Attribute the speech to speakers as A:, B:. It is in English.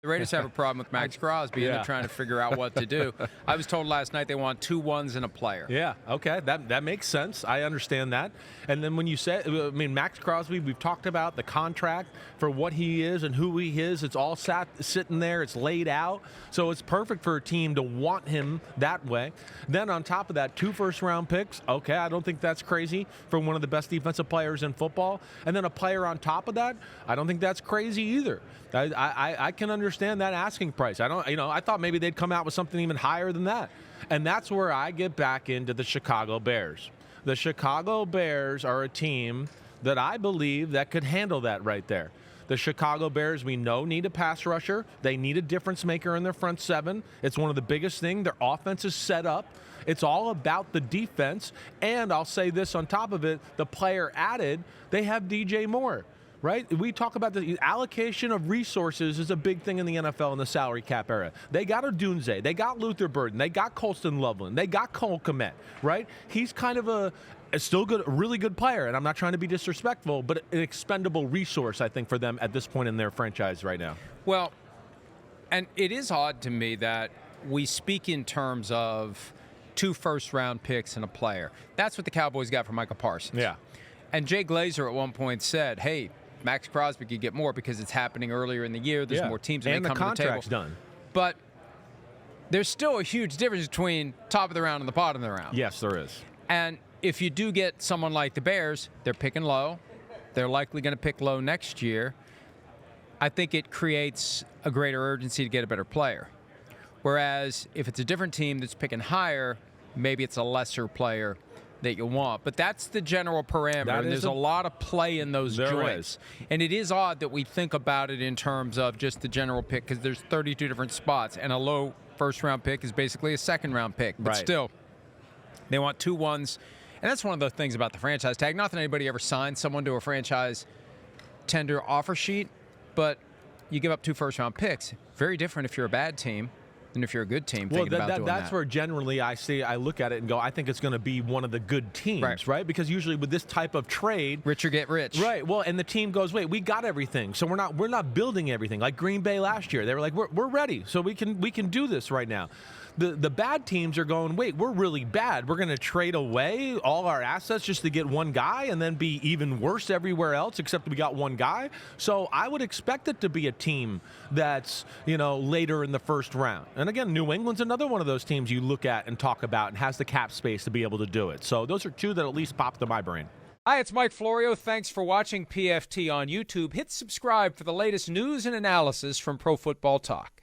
A: The Raiders have a problem with Maxx Crosby, and they're trying to figure out what to do. I was told last night they want 2 ones and a player.
B: Yeah, okay, that makes sense. I understand that. And then when you say, I mean, Maxx Crosby, we've talked about the contract for what he is and who he is. It's all sitting there. It's laid out. So it's perfect for a team to want him that way. Then on top of that, 2 first-round picks. Okay, I don't think that's crazy for one of the best defensive players in football. And then a player on top of that, I don't think that's crazy either. I can understand that asking price. I thought maybe they'd come out with something even higher than that. And that's where I get back into the Chicago Bears. The Chicago Bears are a team that I believe that could handle that right there. The Chicago Bears, we know, need a pass rusher. They need a difference maker in their front 7. It's one of the biggest things. Their offense is set up. It's all about the defense. And I'll say this on top of it, the player added, they have DJ Moore. Right? We talk about the allocation of resources is a big thing in the NFL in the salary cap era. They got Odunze. They got Luther Burden. They got Colston Loveland. They got Cole Kmet, right? He's kind of a still good, a really good player, and I'm not trying to be disrespectful, but an expendable resource, I think, for them at this point in their franchise right now.
A: Well, and it is odd to me that we speak in terms of 2 first-round picks and a player. That's what the Cowboys got for Micah Parsons.
B: Yeah.
A: And Jay Glazer at one point said, hey, Maxx Crosby could get more because it's happening earlier in the year. There's more teams that
B: and
A: may come to the table.
B: contract's done.
A: But there's still a huge difference between top of the round and the bottom of the round.
B: Yes, there is.
A: And if you do get someone like the Bears, they're picking low. They're likely going to pick low next year. I think it creates a greater urgency to get a better player. Whereas if it's a different team that's picking higher, maybe it's a lesser player that you want. But that's the general parameter, and there's a lot of play in those joints. And it is odd that we think about it in terms of just the general pick, because there's 32 different spots, and a low first-round pick is basically a second-round pick. But still, they want 2 ones. And that's one of the things about the franchise tag. Not that anybody ever signed someone to a franchise tender offer sheet, but you give up 2 first-round picks. Very different if you're a bad team than if you're a good team thinking about doing
B: that's where generally I look at it and go, I think it's going to be one of the good teams, right? Because usually with this type of trade,
A: richer get rich.
B: Right. Well, and the team goes, wait, we got everything, so we're not building everything. Like Green Bay last year, they were like, we're ready, so we can do this right now. The bad teams are going, wait, we're really bad. We're going to trade away all our assets just to get one guy and then be even worse everywhere else except we got one guy. So I would expect it to be a team that's, later in the first round. And again, New England's another one of those teams you look at and talk about and has the cap space to be able to do it. So those are 2 that at least pop to my brain.
A: Hi, it's Mike Florio. Thanks for watching PFT on YouTube. Hit subscribe for the latest news and analysis from Pro Football Talk.